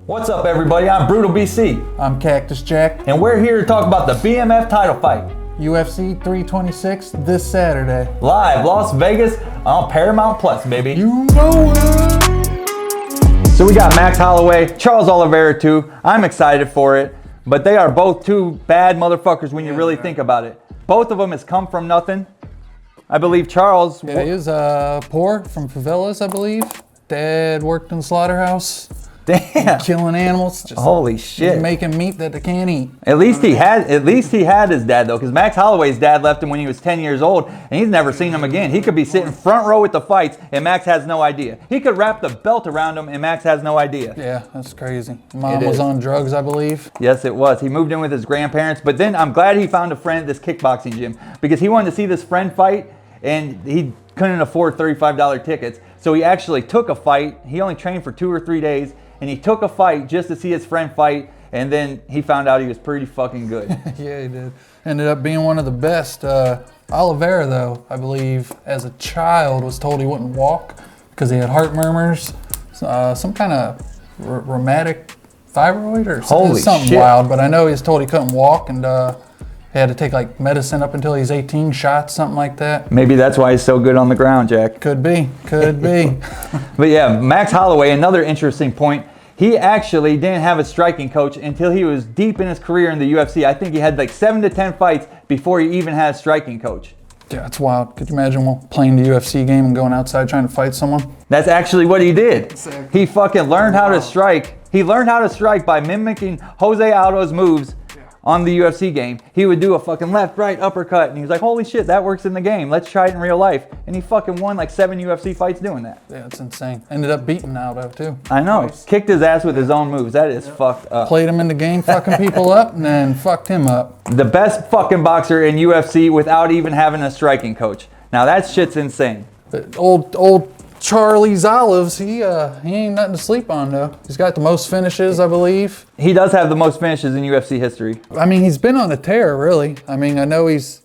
What's up, everybody? I'm Brutal BC. I'm Cactus Jack. And we're here to talk about the BMF title fight. UFC 326 this Saturday. Live, Las Vegas on Paramount Plus, baby. You know it. So we got Max Holloway, Charles Oliveira too. I'm excited for it. But they are both two bad motherfuckers when you really think about it. Both of them has come from nothing. I believe Charles... Yeah, he was poor from favelas, I believe. Dad worked in the slaughterhouse. Damn. Killing animals. Just holy shit. Making meat that they can't eat. At least he had his dad though, because Max Holloway's dad left him when he was 10 years old, and he's never seen him again. He could be sitting front row with the fights, and Max has no idea. He could wrap the belt around him, and Max has no idea. Yeah, that's crazy. Mom was on drugs, I believe. Yes, it was. He moved in with his grandparents, but then I'm glad he found a friend at this kickboxing gym, because he wanted to see this friend fight, and he couldn't afford $35 tickets. So he actually took a fight. He only trained for 2 or 3 days. And he took a fight just to see his friend fight, and then he found out he was pretty fucking good. Yeah, he did. Ended up being one of the best. Oliveira, though, I believe, as a child, was told he wouldn't walk because he had heart murmurs, some kind of rheumatic thyroid or something wild. But I know he was told he couldn't walk, and he had to take like medicine up until he's 18 shots, something like that. Maybe that's why he's so good on the ground, Jack. Could be. But yeah, Max Holloway, another interesting point. He actually didn't have a striking coach until he was deep in his career in the UFC. I think he had like 7 to 10 fights before he even had a striking coach. Yeah, it's wild. Could you imagine playing the UFC game and going outside trying to fight someone? That's actually what he did. He fucking learned how to strike. He learned how to strike by mimicking Jose Aldo's moves on the UFC game. He would do a fucking left, right, uppercut, and he was like, holy shit, that works in the game. Let's try it in real life. And he fucking won like 7 UFC fights doing that. Yeah, it's insane. Ended up beating Aldo, too. I know. Nice. Kicked his ass with his own moves. That is fucked up. Played him in the game, fucking people up, and then fucked him up. The best fucking boxer in UFC without even having a striking coach. Now that shit's insane. But old Charles Olives, he ain't nothing to sleep on though. He's got the most finishes, I believe. He does have the most finishes in UFC history. I mean, he's been on a tear, really. I mean, I know he was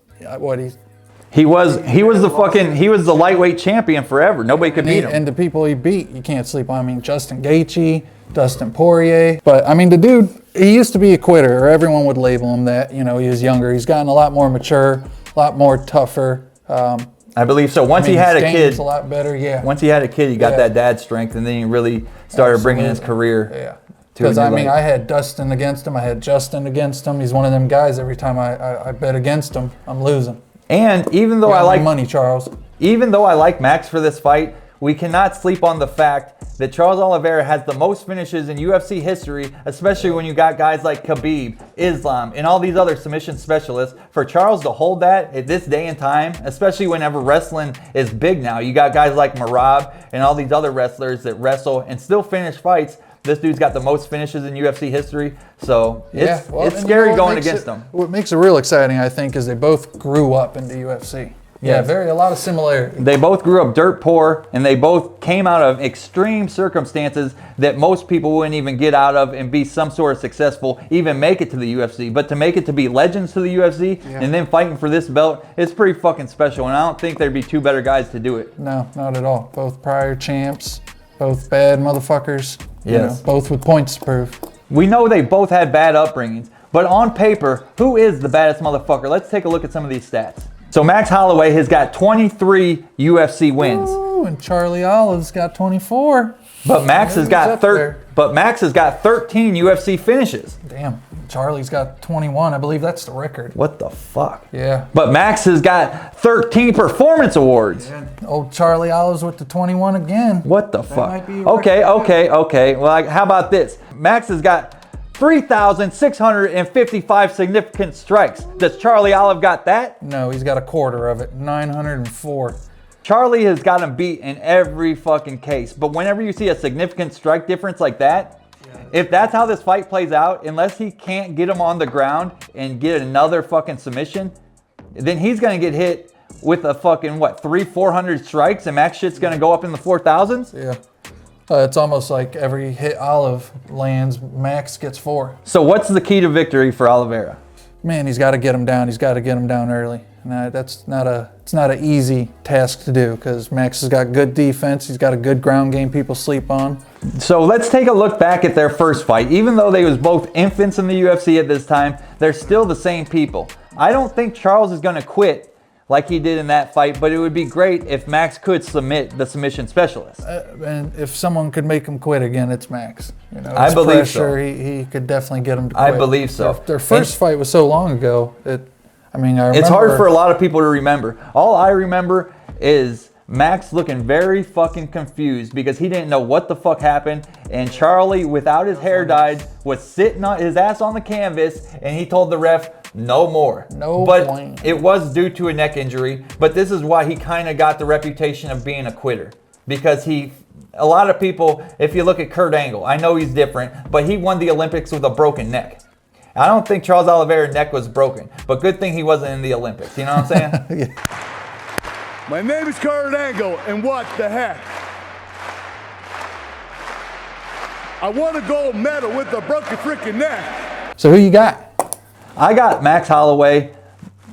the lightweight champion forever. Nobody could beat him. And the people he beat, you can't sleep on. I mean, Justin Gaethje, Dustin Poirier. But I mean, the dude, he used to be a quitter, or everyone would label him that. You know, he was younger. He's gotten a lot more mature, a lot more tougher. I believe so. Once he had a kid, a lot better. Yeah. Once he had a kid, he got that dad strength, and then he really started bringing his career. Yeah. Because I mean, I had Dustin against him. I had Justin against him. He's one of them guys. Every time I bet against him, I'm losing. And even though I like money, Charles. Even though I like Max for this fight, we cannot sleep on the fact that Charles Oliveira has the most finishes in UFC history, especially when you got guys like Khabib, Islam, and all these other submission specialists. For Charles to hold that at this day and time, especially whenever wrestling is big now, you got guys like Marab and all these other wrestlers that wrestle and still finish fights. This dude's got the most finishes in UFC history, so it's scary going against him. What makes it real exciting, I think, is they both grew up in the UFC. Yeah, a lot of similarity. They both grew up dirt poor, and they both came out of extreme circumstances that most people wouldn't even get out of and be some sort of successful, even make it to the UFC. But to make it to be legends to the UFC and then fighting for this belt, it's pretty fucking special, and I don't think there'd be 2 better guys to do it. No, not at all. Both prior champs, both bad motherfuckers. Yes. You know, both with points to prove. We know they both had bad upbringings, but on paper, who is the baddest motherfucker? Let's take a look at some of these stats. So Max Holloway has got 23 UFC wins. Ooh, and Charlie Olive's got 24. But Max has got 13 UFC finishes. Damn. Charlie's got 21. I believe that's the record. What the fuck? Yeah. But Max has got 13 performance awards. Yeah. Old Charlie Olive's with the 21 again. What the fuck? Okay. Well, how about this? Max has got 3,655 significant strikes. Does Charlie Olive got that? No, he's got a quarter of it. 904. Charlie has got him beat in every fucking case. But whenever you see a significant strike difference like that, if that's how this fight plays out, unless he can't get him on the ground and get another fucking submission, then he's going to get hit with a fucking, 300-400 strikes, and Max shit's going to go up in the 4,000s? Yeah. It's almost like every hit Olive lands, Max gets 4. So what's the key to victory for Oliveira? Man, he's got to get him down. He's got to get him down early. And it's not an easy task to do because Max has got good defense. He's got a good ground game people sleep on. So let's take a look back at their first fight. Even though they was both infants in the UFC at this time, they're still the same people. I don't think Charles is going to quit like he did in that fight, but it would be great if Max could submit the submission specialist. And if someone could make him quit again, it's Max. You know, I believe pressure, so. He could definitely get him to quit. I believe so. Their first fight was so long ago. I remember, it's hard for a lot of people to remember. All I remember is Max looking very fucking confused because he didn't know what the fuck happened. And Charlie, without his hair dyed, was sitting on his ass on the canvas, and he told the ref, no more. But it was due to a neck injury. But this is why he kind of got the reputation of being a quitter. Because a lot of people, if you look at Kurt Angle, I know he's different, but he won the Olympics with a broken neck. I don't think Charles Oliveira's neck was broken, but good thing he wasn't in the Olympics. You know what I'm saying? Yeah. My name is Kurt Angle, and what the heck? I won a gold medal with a broken freaking neck. So who you got? I got Max Holloway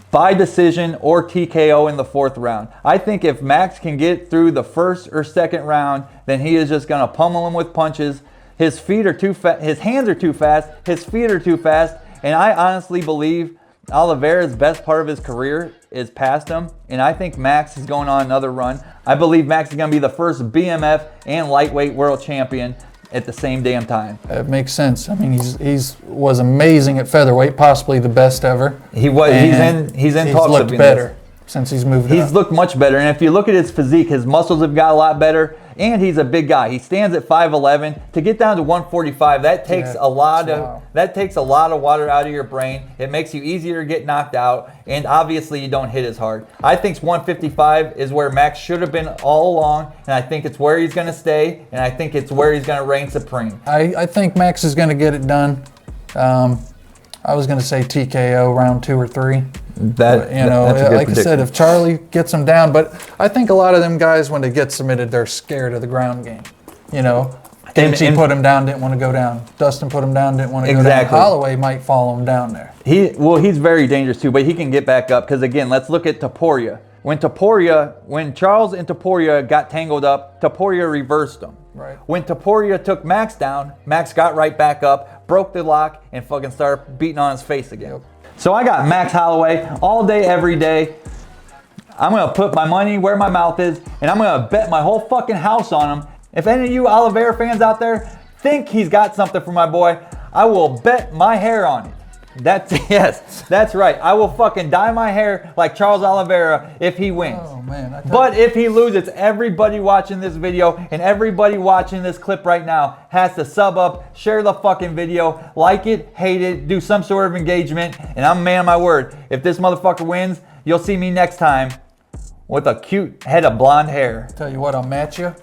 by decision or TKO in the 4th round. I think if Max can get through the 1st or 2nd round, then he is just going to pummel him with punches. His feet are too fast. His hands are too fast. His feet are too fast. And I honestly believe Oliveira's best part of his career is past him. And I think Max is going on another run. I believe Max is going to be the first BMF and lightweight world champion at the same damn time. It makes sense. I mean, he's was amazing at featherweight, possibly the best ever. He was. He's in talks looked of better since he's moved up. He's looked much better, and if you look at his physique, his muscles have got a lot better, and he's a big guy. He stands at 5'11". To get down to 145, that takes a lot of water out of your brain. It makes you easier to get knocked out, and obviously you don't hit as hard. I think 155 is where Max should have been all along, and I think it's where he's going to stay, and I think it's where he's going to reign supreme. I think Max is going to get it done. I was going to say TKO round 2 or 3. That's a good like prediction. I said, if Charlie gets him down, but I think a lot of them guys, when they get submitted, they're scared of the ground game. You know, Gaethje put him down, didn't want to go down. Dustin put him down, didn't want to go down. Holloway might follow him down there. He's very dangerous too, but he can get back up because again, let's look at Topuria. When Charles and Topuria got tangled up, Topuria reversed him. Right. When Topuria took Max down, Max got right back up, broke the lock, and fucking started beating on his face again. Yep. So I got Max Holloway all day, every day. I'm going to put my money where my mouth is, and I'm going to bet my whole fucking house on him. If any of you Oliveira fans out there think he's got something for my boy, I will bet my hair on it. Yes, that's right. I will fucking dye my hair like Charles Oliveira if he wins. Oh, man. But if he loses, everybody watching this video and everybody watching this clip right now has to sub up, share the fucking video, like it, hate it, do some sort of engagement. And I'm a man of my word. If this motherfucker wins, you'll see me next time with a cute head of blonde hair. Tell you what, I'll match you.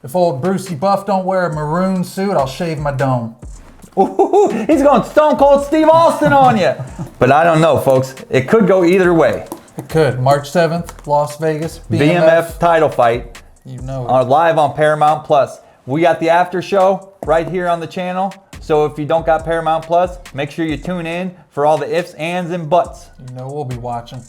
If old Brucey Buff don't wear a maroon suit, I'll shave my dome. Ooh, he's going Stone Cold Steve Austin on you. But I don't know, folks. It could go either way. It could. March 7th, Las Vegas. BMF title fight. You know it. Live on Paramount Plus. We got the after show right here on the channel. So if you don't got Paramount Plus, make sure you tune in for all the ifs, ands, and buts. You know we'll be watching.